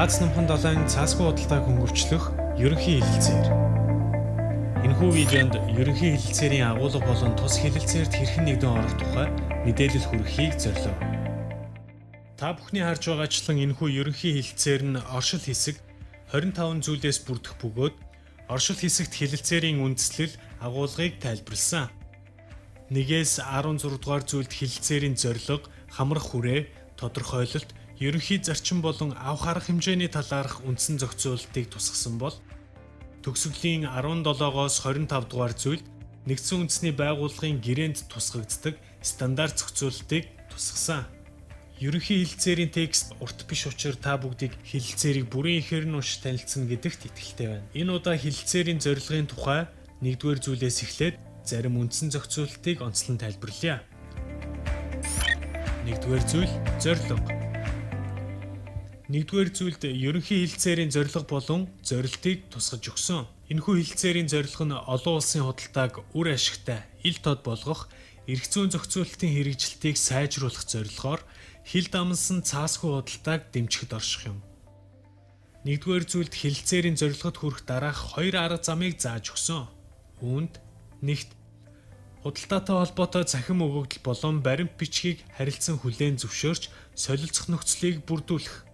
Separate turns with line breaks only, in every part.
Аз намхан далайн цаасгүй худалдааг хөнгөвчлөх ерөнхий хэлэлцээр. Энэхүү видеонд ерөнхий хэлэлцээрийн агуулга болон тус хэлэлцээрт хэрхэн нэгдэн орох тухай мэдээлэл хүргэхийг зорилоо. Та бүхний харж байгаачлан энэхүү ерөнхий хэлэлцээр нь оршил хэсэг 25 зүйлээс бүрдэх бөгөөд оршил хэсэгт хэлэлцээрийн үндэслэл агуулгыг тайлбарласан. 1-ээс 16 дугаар зүйлд хэлэлцээрийн зорилго, хамрах хүрээ, тодорхойлолт, ерөнхий зарчим болон авах арга хэмжээний талаарх үндсэн зохицуулалтыг тусгасан бол төгсгөлийн 17-оос 25 дугаар зүйлд нэгдсэн үндэсний байгууллагын гэрээнд тусгагддаг стандарт зохицуулалтыг тусгасан. Ерөнхий хэлэлцээрийн текст урт биш учраас та бүгдийг хэлэлцээрийг бүрэн ихээр нь уншиж танилцсан гэдэгт итгэлтэй байна. Энэ удаа хэлэлцээрийн зорилгын тухай 1-р зүйлээс эхлээд зарим үндсэн зохицуулалтыг онцлон тайлбарлая. 1-р зүйл зорилго. 1-р зүйлд ерөнхий хэлэлцээрийн зорилго болон зорилтыг тусгаж өгсөн. Энэхүү хэлэлцээрийн зорилго нь олон улсын худалдааг үр ашигтай, ил тод болгох, эрх зүйн зохицуулалтын хэрэгжилтийг сайжруулах зорилгоор хил дамнасан цаасгүй худалдааг дэмжихэд орших юм. 1-р зүйлд хэлэлцээрийн зорилгод хүрэх дараах 2 арга замыг зааж өгсөн. Үүнд нэгт худалдаатай холбоотой цахим өгөгдөл болон баримт бичгийг харилцан хүлээн зөвшөөрч солилцох нөхцөлийг бүрдүүлэх.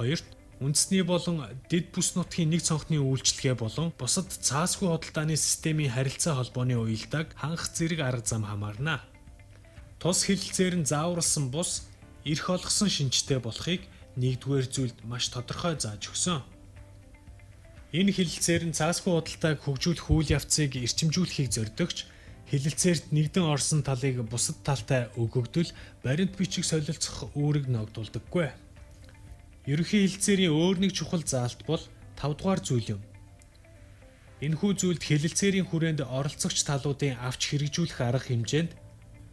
2-т үндэсний болон дэд бүс нутгийн нэг цонхны үйлчилгээ болон бусад цаасгүй худалдааны системийн харилцаа холбооны уялдааг хангах зэрэг арга зам хамаарна. Тус хэлэлцээр нь зааварласан бус эрх олгосон шинжтэй болохыг 1-р зүйлд маш тодорхой зааж өгсөн. Энэ хэлэлцээр нь цаасгүй худалдааг хөгжүүлэх үйл явцыг эрчимжүүлэхийг зордогч хэлэлцээрт нэгдэн орсон талыг бусад талтай өгөгдөл баримт бичиг солилцох үүрэг ногдуулдаггүй. Ерөнхий хэлэлцээрийн өөр нэг чухал заалт бол 5 дугаар зүйл юм. Энэхүү зүйлд хэлэлцээрийн хүрээнд оролцогч талуудын авч хэрэгжүүлэх арга хэмжээнд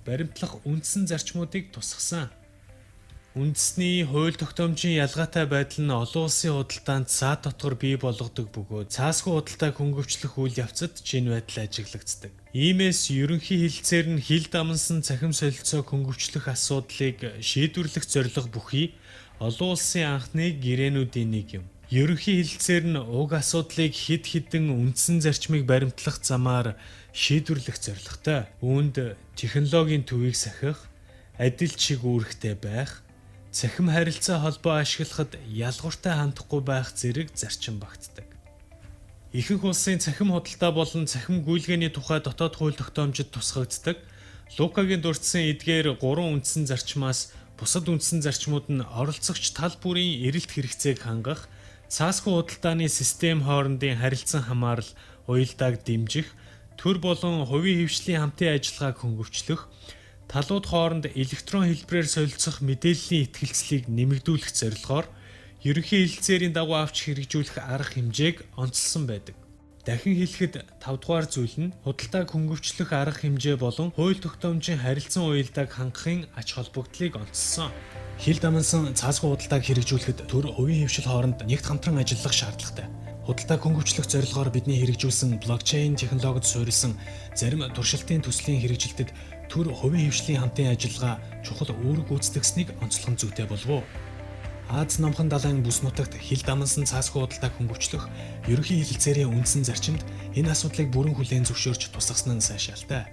баримтлах үндсэн зарчмуудыг тусгасан. Үндэсний хууль тогтоомжийн ялгаатай байдал нь олон улсын худалдаанд цаад дотор бий болгодог бөгөөд цаасгүй худалдааг хөнгөвчлөх үйл явцад шинэ байдал ажиглагддаг. Иймээс ерөнхий хэлэлцээр нь хил дамнасан цахим солилцоог хөнгөвчлөх асуудлыг шийдвэрлэх зорилго бүхий олон улсын анхны гэрээнүүдийн нэг юм. Ерөнхий хэлэлцээр нь уг асуудлыг хэд хэдэн үндсэн зарчмыг баримтлах замаар шийдвэрлэх зорилготой. Үүнд технологийн төвийг сахих, адил чиг үүрэгтэй байх, цахим харилцаа холбоо ашиглахад ялгууртай хандахгүй байх зэрэг зарчим багтдаг. Ихэнх улсын цахим худалдаа болон цахим гүйлгээний тухай дотоод хууль тогтоомжид тусгагддаг. Лукагийн дурдсан эдгээр 3 үндсэн зарчмаас бусад үндсэн зарчмууд нь оролцогч тал бүрийн эрэлт хэрэгцээг хангах, цаасгүй худалдааны систем хоорондын харилцан хамаарал уялдааг дэмжих, төр болон хувийн хэвшлийн хамтын ажиллагааг хөнгөвчлөх, талууд хооронд электрон хэлбэрээр солилцох мэдээллийн итгэлцлийг нэмэгдүүлэх зорилгоор ерөнхий хэлэлцээрийн дагуу авч хэрэгжүүлэх арга хэмжээг онцлсон байдаг. Дахин хэлэхэд 5 дугаар зүйл нь худалдааг хөнгөвчлөх арга хэмжээ болон хууль тогтоомжийн харилцан уялдааг хангахын ач холбогдлыг онцлсон. Хил дамнасан цаасгүй худалдааг хэрэгжүүлэхэд төр хувийн хэвшил хооронд нэгт хамтран ажиллах шаардлагатай. Худалдааг хөнгөвчлөх зорилгоор бидний хэрэгжүүлсэн блокчейн технологид суурилсан зарим туршилтын төслийн хэрэгжилтэд төр хувийн хэвшлийн хамтын ажиллагаа чухал үүрэг гүйцэтгэснийг онцлох зүйтэй болов уу? Аз намхан далайн бүс нутагт хил дамнасан цаасгүй худалдааг хөнгөвчлөх ерөнхий хэлэлцээрийн үндсэн зарчимд энэ асуудлыг бүрэн хүлээн зөвшөөрч тусгасан нь сайшаалтай.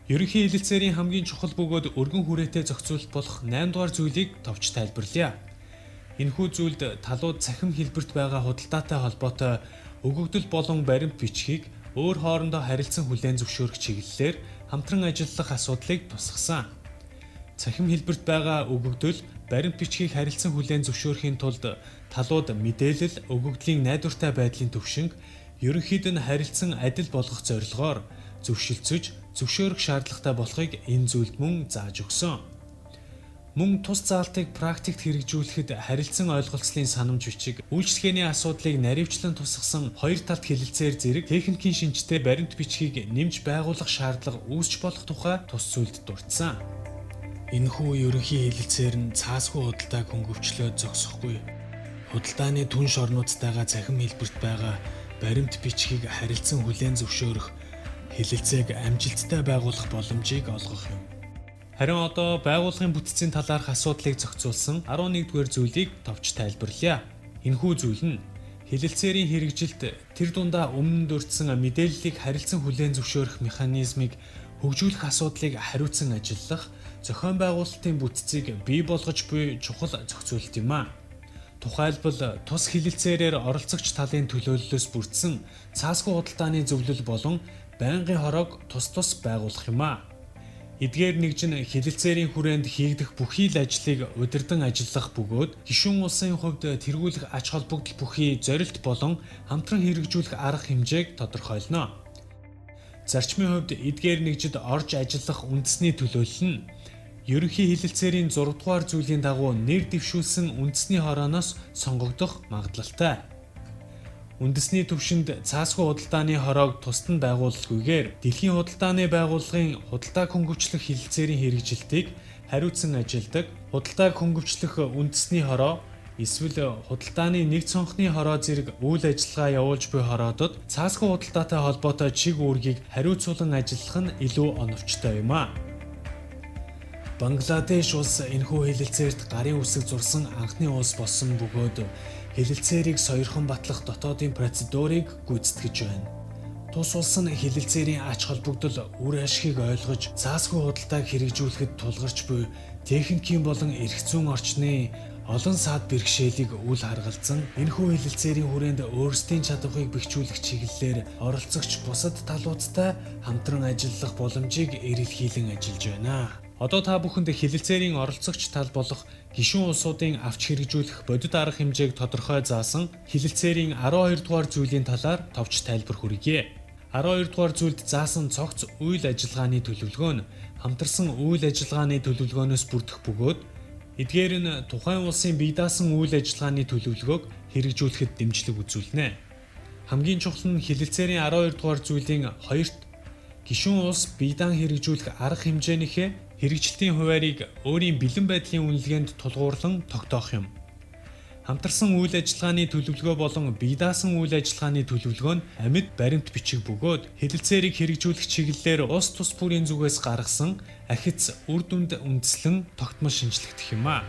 Ерөнхий хэлэлцээрийн хамгийн чухал бөгөөд өргөн хүрээтэй зохицуулалт болох 8 дугаар зүйлийг товч тайлбарлая. Энэхүү зүйлд талууд цахим хэлбэрт байгаа худалдаатай холбоотой өгөгдөл болон баримт бичгийг өөр хоорондоо харилцан хүлээн зөвшөөрөх чиглэлээр хамтран ажиллах асуудлыг тусгасан. Цахим хэлбэрт байгаа өгөгдөл, баримт бичгийг харилцан хүлээн зөвшөөрөхийн тулд талууд мэдээлэл, өгөгдлийн найдвартай байдлын төвшинг, ерөнхийд нь харилцан адил болгох зорилгоор зөвшөлдсөж, зөвшөөрөх шаардлагатай болохыг энэ зүйлд мөн зааж өгсөн. Мөн тус заалтыг практикт хэрэгжүүлэхэд харилцан ойлголцлын санамж бичиг, үйлчлэгээний асуудлыг наривчлан тусгасан 2 талт хэлэлцээр зэрэг техникийн шинжтэй баримт бичгийг нэмж байгуулах шаардлага үүсч болох тухай тус зүйлд дурдсан. Энэхүү ерөнхий хэлэлцээр нь цаасгүй худалдааг хөнгөвчлөөд зогсохгүй. Худалдааны түнш орнуудтайгаа цахим хэлбэрт байгаа баримт бичгийг харилцан хүлээн зөвшөөрөх хэлэлцээг амжилттай байгуулах боломжийг олгох юм. Харин одоо байгууллагын бүтцийн талаарх асуудлыг зохицуулсан 11-р зүйлийг товч тайлбарлая. Энэхүү зүйл нь хэлэлцээрийн хэрэгжилт тэр дундаа өмнө дурдсан мэдээллийг харилцан хүлээн зөвшөөрөх механизмыг хөгжүүлэх асуудлыг хариуцсан ажиллах, зохион байгуулалтын бүтцийг бий болгож буй чухал зохицуулалт юм а. Тухайлбал тус хэлэлцээрээр оролцогч талын төлөөллөөс бүрдсэн цаасгүй худалдааны зөвлөл болон байнгын хорог тус байгуулах юм а. Эдгээр нэгжин хэлэлцээрийн хүрээнд хийгдэх бүхий л ажлыг удирдан ажиллах бөгөөд гишүүн улсын хувьд тэргүүлэх ач холбогдол бүхий зорилт болон хамтран хэрэгжүүлэх арга хэмжээг тодорхойлно. Зарчмын хувьд эдгээр нэгжид орж ажиллах үндэсний төлөөлөл нь ерөнхий хэлэлцээрийн 6 дугаар зүйлийн дагуу нэр дэвшүүлсэн үндэсний хорооноос сонгогдох магадлалтай. Үндэсний түвшинд цаасгүй худалдааны хороог тусад нь байгуулалтгүйгээр дэлхийн худалдааны байгууллагын худалдааг хөнгөвчлөх хэлэлцээрийн хэрэгжилтийг хариуцсан ажилдаг худалдааг хөнгөвчлөх үндэсний хороо эсвэл худалдааны нэг цонхны хороо зэрэг үйл ажиллагаа явуулж буй хороодод цаасгүй худалдаатай холбоотой чиг үүргийг хариуцуулан ажиллах нь илүү оновчтой юм а. Бангладеш улс энэхүү хэлэлцээрт гарын үсэг зурсан анхны улс болсон бөгөөд хэлэлцээрийг сойрхон батлах дотоодын процедурыг гүйцэтгэж байна. Тус улс нь хэлэлцээрийн ач холбогдол үр ашгийг ойлгож, цаасгүй худалдааг хэрэгжүүлэхэд тулгарч буй техникийн болон эрх зүйн орчны олон саад бэрхшээлийг үл харгалзан, энэхүү хэлэлцээрийн хүрээнд өөрсдийн чадварыг бэхжүүлэх чиглэлээр оролцогч бусад талуудтай хамтран ажиллах боломжийг эрэлхийлэн ажиллаж байна. Одоо та бүхэнд хэлэлцээрийн оролцогч тал болох гишүүн улсуудын авч хэрэгжүүлэх бодит арга хэмжээг тодорхой заасан хэлэлцээрийн 12 дугаар зүйлийн талаар товч тайлбар хүргье. 12 дугаар зүйлд заасан цогц үйл ажиллагааны төлөвлөгөө нь хамтарсан үйл ажиллагааны төлөвлөгөөнөөс бүрдэх бөгөөд эдгээр нь тухайн улсын бие даасан үйл ажиллагааны төлөвлөгөөг хэрэгжүүлэхэд дэмжлэг үзүүлнэ. Хамгийн чухал нь хэлэлцээрийн 12 дугаар зүйлийн 2-т гишүүн улс бие даан хэрэгжүүлэх арга хэмжээнийхээ хэрэгжилтийн хуваарийг өөрийн бэлэн байдлын үнэлгээнд тулгуурлан тогтоох юм. Хамтарсан үйл ажиллагааны төлөвлөгөө болон бие даасан үйл ажиллагааны төлөвлөгөө нь амьд баримт бичиг бөгөөд хэлэлцээрийг хэрэгжүүлэх чиглэлээр улс тус бүрийн зүгээс гаргасан ахиц үр дүнд үндэслэн тогтмол шинжлэхдэх юм а.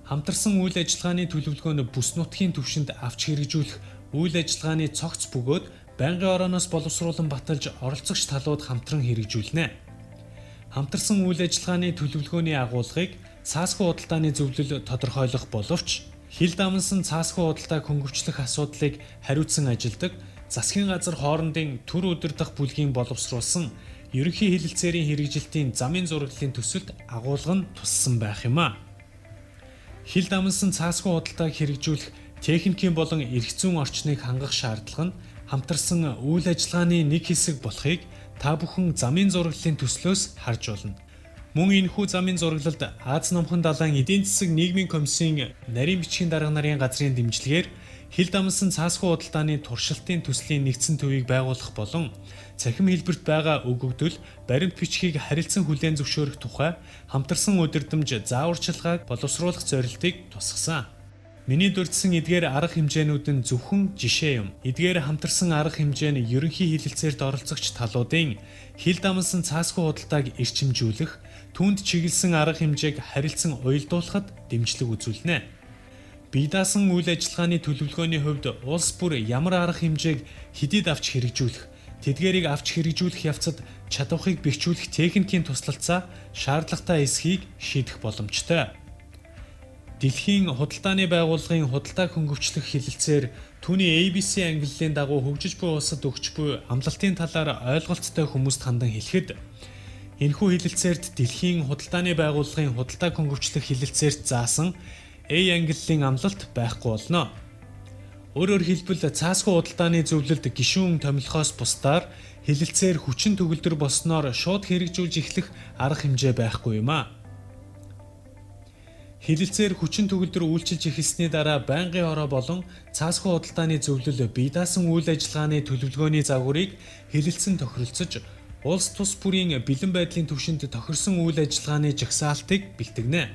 Хамтарсан үйл ажиллагааны төлөвлөгөө нь бүс нутгийн түвшинд авч хэрэгжүүлэх үйл ажиллагааны цогц бөгөөд байнгын орооноос боловсруулан баталж оролцогч талууд хамтран хэрэгжүүлнэ. Хамтарсан үйл ажиллагааны төлөвлөгөөний агуулгыг цаасгүй худалдааны зөвлөл тодорхойлох боловч хил дамнасан цаасгүй худалдааг хөнгөвчлөх асуудлыг хариуцсан ажилдаг засгийн газар хоорондын төр удирдах бүлгийн боловсруулсан ерөнхий хэлэлцээрийн хэрэгжилтийн замын зураглалын төсөлд агуулга нь туссан байх юм а. Хил дамнасан цаасгүй худалдааг хэрэгжүүлэх техникийн болон эрх зүйн орчныг хангах шаардлага нь хамтарсан үйл ажиллагааны нэг хэсэг болохыг та бүхэн замын зураглалын төслөөс харж болно. Мөн энэхүү замын зураглалд Аз намхан далайн эдийн засаг нийгмийн комиссийн нарийн бичгийн дарга нарын газрын дэмжлэгээр хил дамнасан цаасгүй худалдааны туршилтын төслийн нэгдсэн төвийг байгуулах болон цахим хэлбэрт байгаа өгөгдөл баримт бичгийг харилцан хүлээн зөвшөөрөх тухай хамтарсан удирдамж зааварчилгааг боловсруулах зорилтыг тусгасан. Миний дурдсан эдгээр арга хэмжээнүүд нь зөвхөн жишээ юм. Эдгээр хамтарсан арга хэмжээ нь ерөнхий хэлэлцээрт оролцогч талуудын хил дамнасан цаасгүй худалдааг эрчимжүүлэх, түүнд чиглэсэн арга хэмжээг харилцан уялдуулахад дэмжлэг үзүүлнэ. Бие даасан үйл ажиллагааны төлөвлөгөөний хувьд улс бүр ямар арга хэмжээг хэдийд авч хэрэгжүүлэх, тэдгээрийг авч хэрэгжүүлэх явцад чадварыг бэхжүүлэх техникийн туслалцаа шаардлагатай эсхийг шийдэх боломжтой. Дэлхийн худалдааны байгууллагын худалдааг хөнгөвчлөх хэлэлцээр түүний ABC ангиллалын дагуу хөгжиж буй улсад өгч буй амлалтын талаар ойлголттой хүмүүст хандан хэлэхэд энэхүү хэлэлцээрт дэлхийн худалдааны байгууллагын худалдааг хөнгөвчлөх хэлэлцээрт заасан A ангиллалын амлалт байхгүй болно. Өөрөөр хэлбэл цаасгүй худалдааны зөвлөлд гишүүн томилхоос бусдаар хэлэлцээр хүчин төгөлдөр болсноор шууд хэрэгжүүлж эхлэх арга хэмжээ байхгүй юм а. Хэлэлцээр хүчин төгөлдөр үйлчилж эхэлсний дараа байнгын ороо болон цаасгүй худалдааны зөвлөл бие даасан үйл ажиллагааны төлөвлөгөөний загварыг хэлэлцэн тохиролцож улс тус бүрийн бэлэн байдлын түвшинд тохирсон үйл ажиллагааны жагсаалтыг бэлтгэнэ.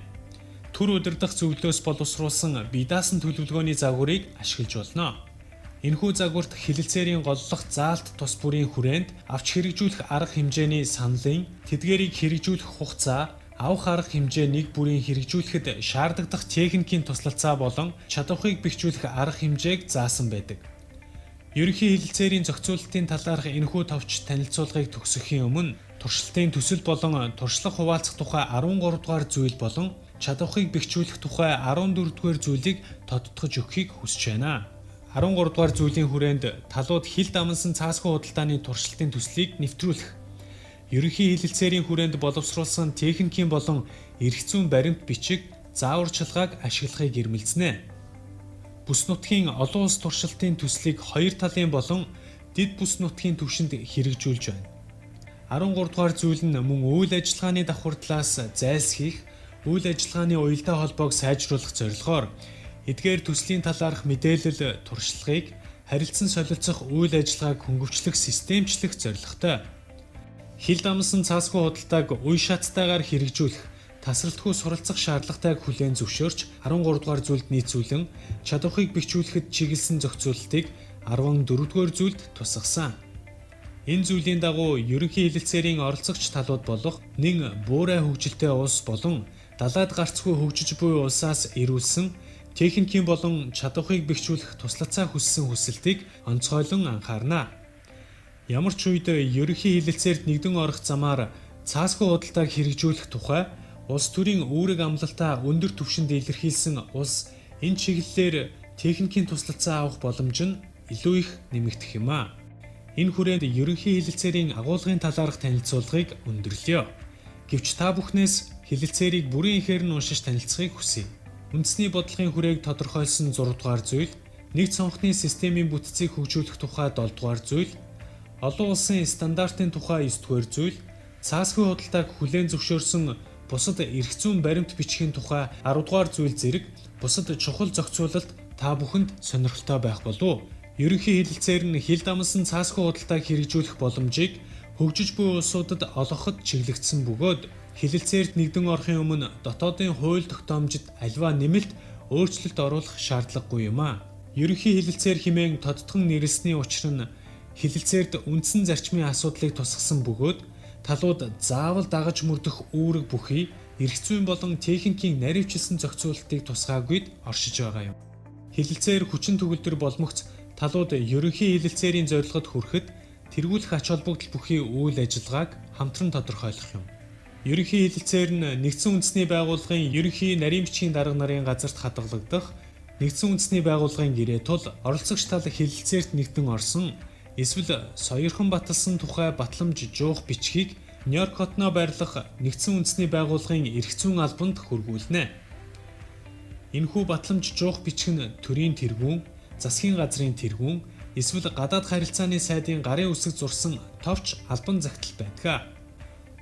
Төр удирдах зөвлөлөөс боловсруулсан бие даасан төлөвлөгөөний загварыг ашиглаж болно. Энэхүү загварт хилэлцээрийн голлох заалт тус бүрийн хүрээнд авч хэрэгжүүлэх арга хэмжээний саналын, тэдгээрийг хэрэгжүүлэх хугацаа, авах арга хэмжээ нэг бүрийн хэрэгжүүлэхэд шаардлагадах техникийн туслалцаа болон чадварыг бэхжүүлэх арга хэмжээг заасан байдаг. Ерөнхий хилэлцээрийн зохицуулалтын талаарх энэхүү товч танилцуулгыг төгсөхийн өмнө туршилтын төсөл болон туршлага хуваалцах тухай 13 дугаар зүйл болон чадварыг бэхжүүлэх тухай 14 дугаар зүйлийг тодтогч өгөхийг хүсэж байна. 13 дугаар зүйлийн хүрээнд талууд хил дамнасан цаасгүй худалдааны туршилтын төслийг нэвтрүүлэх, ерөнхий хилэлцээрийн хүрээнд боловсруулсан техникийн болон эрх зүйн баримт бичиг, зааварчилгааг ашиглахыг ирмэлцэнэ. Бүс нутгийн олон улс туршилтын төслийг хоёр талын болон дэд бүс нутгийн түвшинд хэрэгжүүлж байна. 13 дугаар зүйл нь мөн үйл ажиллагааны давхар талаас зайлсхийх, үйл ажиллагааны уялдаа холбоог сайжруулах зорилгоор эдгээр төслийн талаарх мэдээлэл туршлагыг харилцан солилцох үйл ажиллагааг хөнгөвчлөх системчлэх зорилготой. Хил дамнасан цаасгүй худалдааг үе шаттайгаар хэрэгжүүлэх, тасралтгүй суралцах шаардлагатайг хүлээн зөвшөөрч 13 дугаар зүйлд нийцүүлэн чадварыг бэхжүүлэхэд чиглэсэн зохицуулалтыг 14 дугаар зүйлд тусгасан. Энэ зүйлийн дагуу ерөнхий хилэлцээрийн оролцогч талууд болох нэн буурай хөгжилтэй улс болон далайд гарцгүй хөгжиж буй улсаас ирүүлсэн техникийн болон чадварыг бэхжүүлэх туслалцаа хүссэн хүсэлтийг онцгойлон анхаарна. Ямар ч үед ерөнхий хилэлцээрд нэгдэн орох замаар цаасгүй худалдааг хэрэгжүүлэх тухай улс төрийн үүрэг амлалтаа өндөр түвшинд илэрхийлсэн улс энэ чиглэлээр техникийн туслалцаа авах боломж нь илүү их нэмэгдэх юм а. Энэ хүрээнд ерөнхий хилэлцээрийн агуулгын талаарх танилцуулгыг өндөрлөё. Гэвч та бүхнээс хилэлцээрийг бүрэн ихээр нь уншиж танилцахыг хүсье. Үндэсний бодлогын хүрээг тодорхойлсон 6 дугаар зүйл, нэгд сонгохны системийн бүтцийг хөгжүүлэх тухай 7 дугаар зүйл, олон улсын стандартын тухай 9 дугаар зүйл, цаасгүй худалдааг хүлээн зөвшөөрсөн бусад эрх зүйн баримт бичгийн тухай 10 дугаар зүйл зэрэг бусад чухал зохицуулалт та бүхэнд сонирхолтой байх болов. Ерөнхий хилэлцээр нь хил дамнасан цаасгүй худалдааг хэрэгжүүлэх боломжийг хөгжиж буй улсуудад олгоход чиглэгдсэн бөгөөд хилэлцээрд нэгдэн орохын өмнө дотоодын хууль тогтоомжид аливаа нэмэлт өөрчлөлт оруулах шаардлагагүй юм а. Ерөнхий хилэлцээр хэмээн тодтгон нэрлэсний учир нь хилэлцээрд үндсэн зарчмын асуудлыг тусгасан бөгөөд талууд заавал дагаж мөрдөх үүрэг бүхий эрх зүйн болон техникийн наривчилсан зохицуулалтыг тусгаагүйд оршиж байгаа юм. Хилэлцээр хүчин төгөлдөр боломгц талууд ерөнхий хилэлцээрийн зорилгод хүрэхэд тэргүүлэх ач холбогдол бүхий үйл ажиллагааг хамтран тодорхойлох юм. Ерөнхий хилэлцээр нь нэгдсэн үндэсний байгууллагын ерөнхий нарийн бичгийн дарга нарын газарт хадгалагдах, нэгдсэн үндэсний байгууллагын гэрээ тул оролцогч тал хилэлцээрт нэгдэн орсон эсвэл соёрхон баталсан тухай батламж жуух бичгийг Нью-Йорк хотноо байрлах нэгдсэн үндэсний байгууллагын эрх зүйн албанд хөргүүлнэ. Энэхүү батламж жуух бичиг нь төрийн тэргүүн, засгийн газрын тэргүүн, эсвэл гадаад харилцааны сайдын гарын үсэг зурсан товч албан загтал байдаг.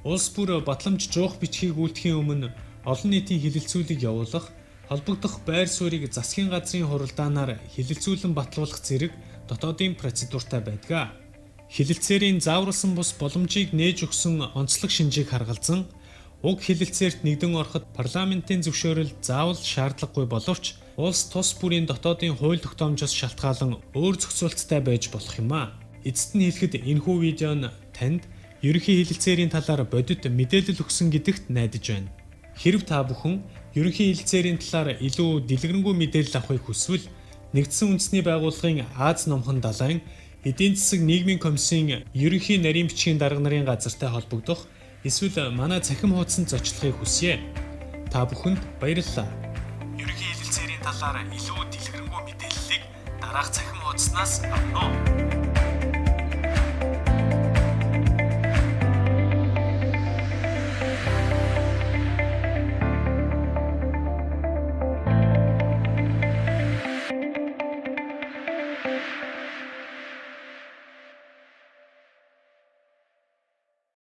Улс бүр батламж жуух бичгийг үйлдэхийн өмнө олон нийтийн хилэлцүүлэг явуулах, холбогдох байр суурийг засгийн газрын хуралдаанаар хилэлцүүлэн батлуулах зэрэг дотоодын процедуртай байдаг. Хилэлцээрийн зааварласан бус боломжийг нээж өгсөн онцлог шинжийг харгалзан уг хилэлцээрт нэгдэн ороход парламентын зөвшөөрөл заавал шаардлагагүй боловч улс тус бүрийн дотоодын хууль тогтоомжоос шалтгаалan өөр зохицуулалттай байж болох юм а. Эцэст нь хэлэхэд энэхүү видео нь танд ерөнхий хилэлцээрийн талаар бодит мэдээлэл өгсөн гэдэгт найдаж байна. Хэрэв та бүхэн ерөнхий хилэлцээрийн талаар илүү дэлгэрэнгүй мэдээлэл авахыг хүсвэл нэгдсэн үндэсний байгууллагын Аз номхон далайн эдийн засаг нийгмийн комиссийн ерөнхий нарийн бичгийн дарга нарын газартай холбогдох эсвэл манай цахим хуудсанд зочлохыг хүсье. Та бүхэнд баярлалаа. Ерөнхий хилэлцээрийн талаар илүү дэлгэрэнгүй мэдээллийг дараах цахим хуудаснаас авах нь